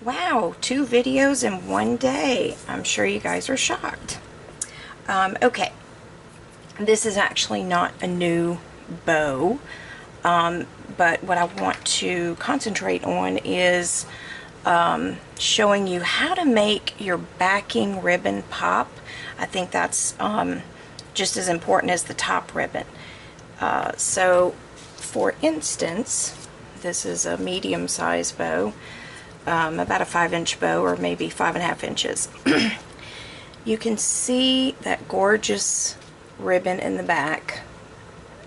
Wow, 2 videos in one day. I'm sure you guys are shocked. Okay, this is actually not a new bow, but what I want to concentrate on is showing you how to make your backing ribbon pop. I think that's just as important as the top ribbon. So for instance, this is a medium-sized bow, about a 5-inch bow, or maybe 5.5 inches. You can see that gorgeous ribbon in the back,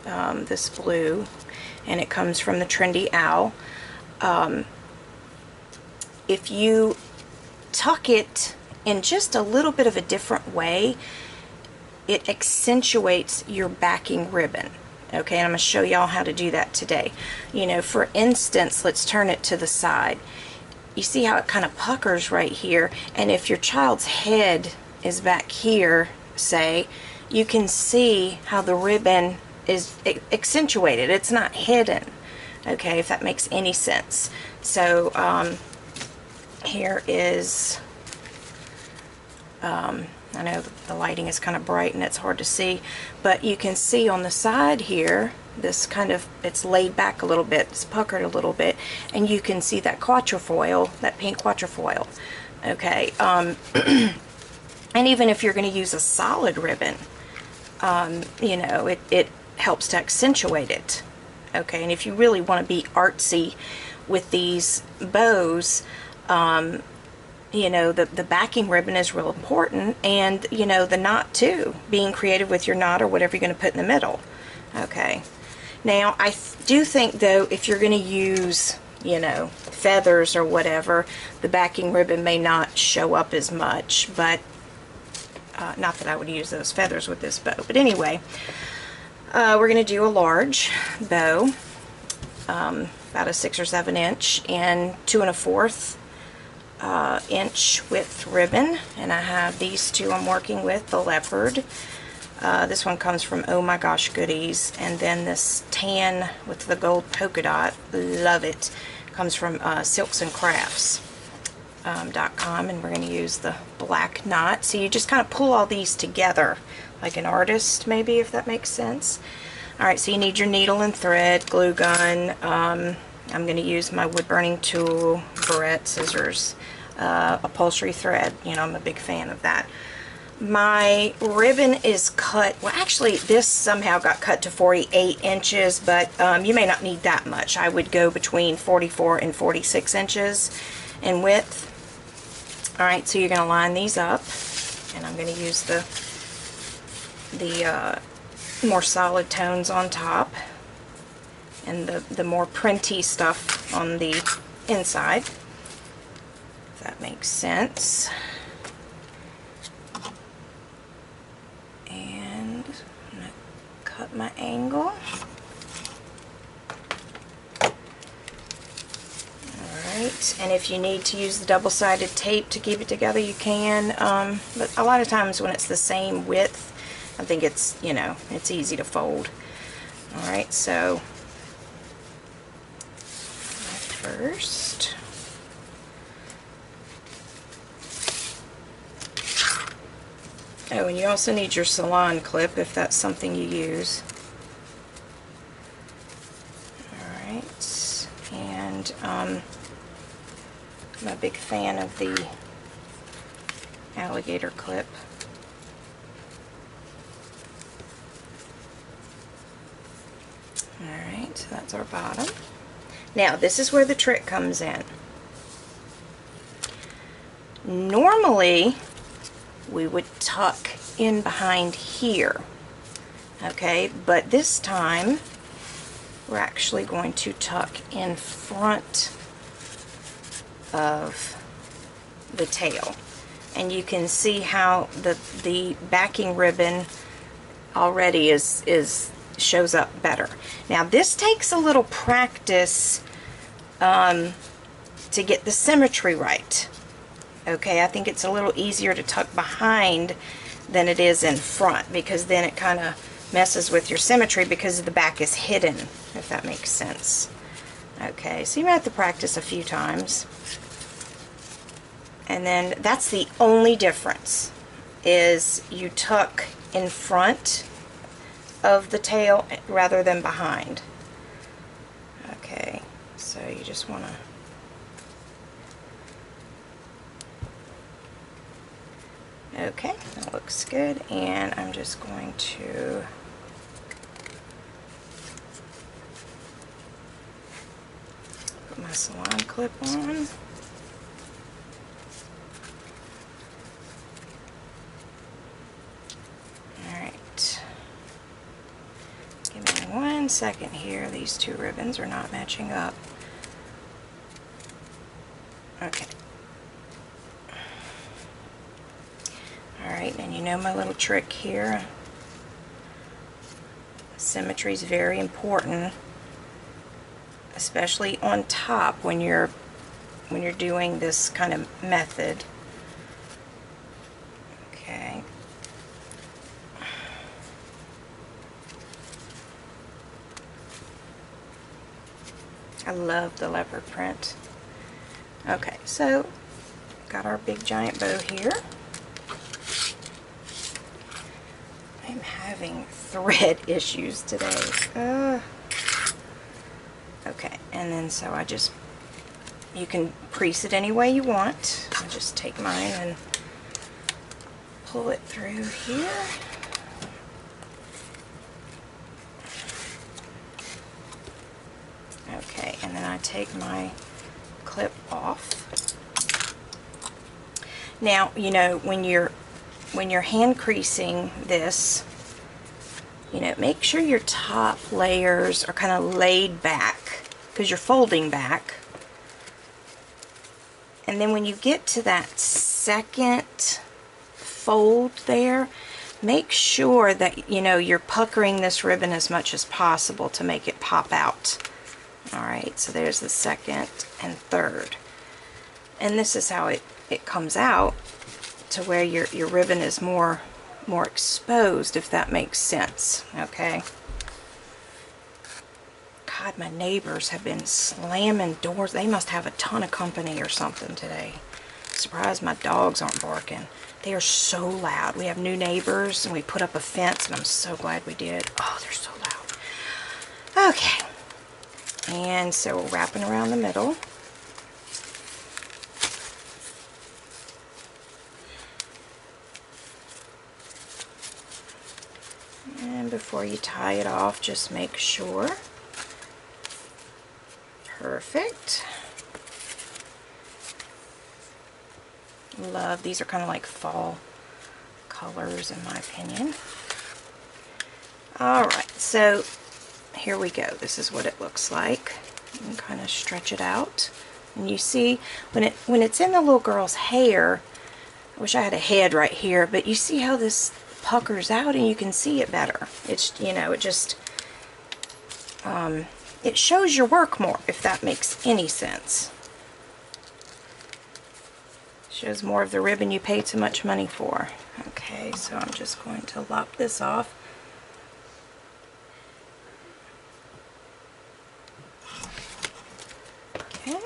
this blue, and it comes from the Trendy Owl. If you tuck it in just a little bit of a different way, it accentuates your backing ribbon. Okay, and I'm going to show y'all how to do that today. You know, for instance, let's turn it to the side. You see how it kind of puckers right here, and if your child's head is back here, say, you can see how the ribbon is accentuated. It's not hidden. Okay, if that makes any sense. So here is, I know the lighting is kind of bright and it's hard to see, but you can see on the side here, this kind of, it's laid back a little bit, it's puckered a little bit, and you can see that quatrefoil, that pink quatrefoil. Okay, and even if you're going to use a solid ribbon, you know, it helps to accentuate it. Okay, and if you really want to be artsy with these bows, you know, the backing ribbon is real important, and you know, the knot too, being creative with your knot or whatever you're going to put in the middle. Okay, now I do think though, if you're going to use, you know, feathers or whatever, the backing ribbon may not show up as much, but not that I would use those feathers with this bow, but anyway, we're going to do a large bow, about a 6 or 7 inch and 2 1/4 inch width ribbon, and I have these two I'm working with, the leopard. This one comes from Oh My Gosh Goodies, and then this tan with the gold polka dot, love it, comes from silksandcrafts.com, and we're going to use the black knot. So you just kind of pull all these together like an artist, maybe, if that makes sense. Alright, so you need your needle and thread, glue gun. I'm going to use my wood burning tool, barrette, scissors, upholstery thread. You know, I'm a big fan of that. My ribbon is cut, well actually this somehow got cut to 48 inches, but you may not need that much. I would go between 44 and 46 inches in width. Alright, so you're going to line these up, and I'm going to use the more solid tones on top and the more printy stuff on the inside, if that makes sense. And I'm going to cut my angle. Alright, and if you need to use the double-sided tape to keep it together, you can, but a lot of times when it's the same width, I think it's, you know, it's easy to fold. Alright, so first, oh, and you also need your salon clip if that's something you use. Alright, and I'm a big fan of the alligator clip. Alright, so that's our bottom. Now, this is where the trick comes in. Normally, we would tuck in behind here, okay, but this time, we're actually going to tuck in front of the tail. And you can see how the backing ribbon already shows up better. Now this takes a little practice to get the symmetry right. Okay, I think it's a little easier to tuck behind than it is in front, because then it kind of messes with your symmetry because the back is hidden, if that makes sense. Okay, so you might have to practice a few times. And then that's the only difference, is you tuck in front of the tail rather than behind. Okay, so you just want to okay, that looks good, and I'm just going to put my salon clip on. Alright, give me 1 second here, these two ribbons are not matching up. Okay. Alright, and you know my little trick here. Symmetry is very important, especially on top when you're doing this kind of method. Okay. I love the leopard print. Okay, so got our big giant bow here. I'm having thread issues today. Okay, and then so I just, you can crease it any way you want. I just take mine and pull it through here. Okay, and then I take my clip off. Now, you know, when you're hand creasing this, you know, make sure your top layers are kind of laid back because you're folding back. And then when you get to that second fold there, make sure that, you know, you're puckering this ribbon as much as possible to make it pop out. Alright, so there's the second and third. And this is how it comes out, to where your ribbon is more exposed, if that makes sense. Okay. God, my neighbors have been slamming doors. They must have a ton of company or something today. Surprised my dogs aren't barking. They are so loud. We have new neighbors and we put up a fence, and I'm so glad we did. Oh, they're so loud. Okay. And so we're wrapping around the middle. And before you tie it off, just make sure. Perfect. Love, these are kind of like fall colors in my opinion. Alright, so here we go. This is what it looks like. You can kind of stretch it out. And you see, when it's in the little girl's hair, I wish I had a head right here, but you see how this puckers out and you can see it better. It's, you know, it just, it shows your work more, if that makes any sense. Shows more of the ribbon you paid so much money for. Okay, so I'm just going to lop this off. Okay.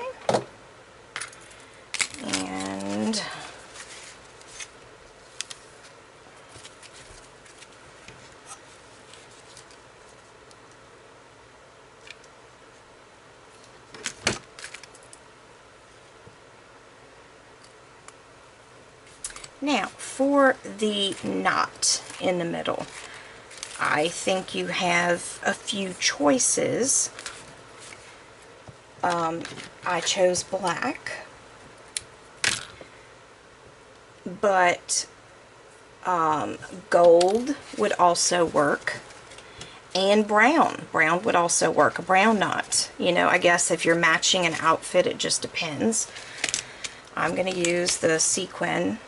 And now, for the knot in the middle, I think you have a few choices. I chose black, but gold would also work, and brown. Brown would also work, a brown knot. You know, I guess if you're matching an outfit, it just depends. I'm going to use the sequin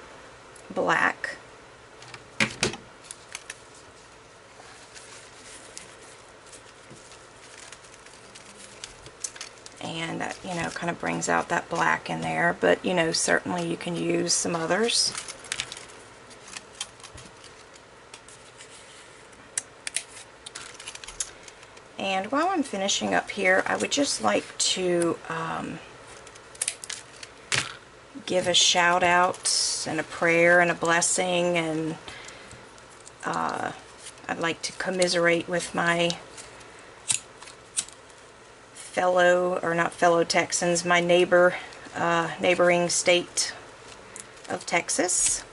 black. And that, you know, kind of brings out that black in there, but, you know, certainly you can use some others. And while I'm finishing up here, I would just like to give a shout out and a prayer and a blessing, and I'd like to commiserate with my fellow, or not fellow Texans, my neighboring state of Texas,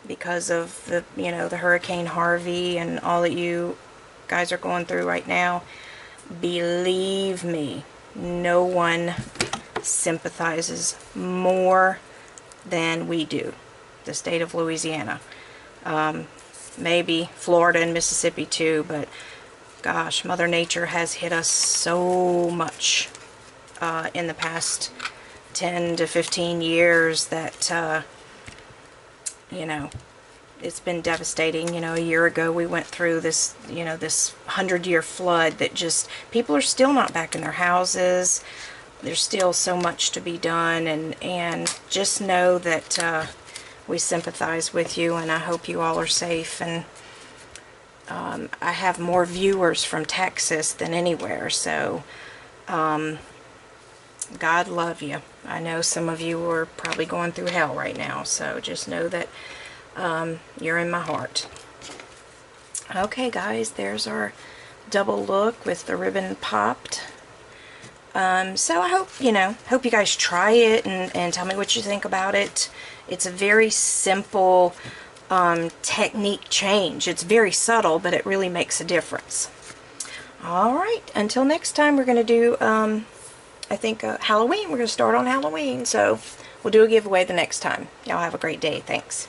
because of the, the Hurricane Harvey and all that you guys are going through right now. Believe me, no one sympathizes more than we do, the state of Louisiana. Maybe Florida and Mississippi too, but gosh, Mother Nature has hit us so much in the past 10 to 15 years that, it's been devastating. A year ago we went through this, this 100-year flood that just, people are still not back in their houses. There's still so much to be done, and just know that we sympathize with you, and I hope you all are safe. And I have more viewers from Texas than anywhere, so God love you. I know some of you are probably going through hell right now, so just know that you're in my heart. Okay guys, there's our double look with the ribbon popped. So I hope, hope you guys try it and tell me what you think about it. It's a very simple technique change. It's very subtle, but it really makes a difference. Alright, until next time, we're going to do, I think, Halloween. We're going to start on Halloween, so we'll do a giveaway the next time. Y'all have a great day. Thanks.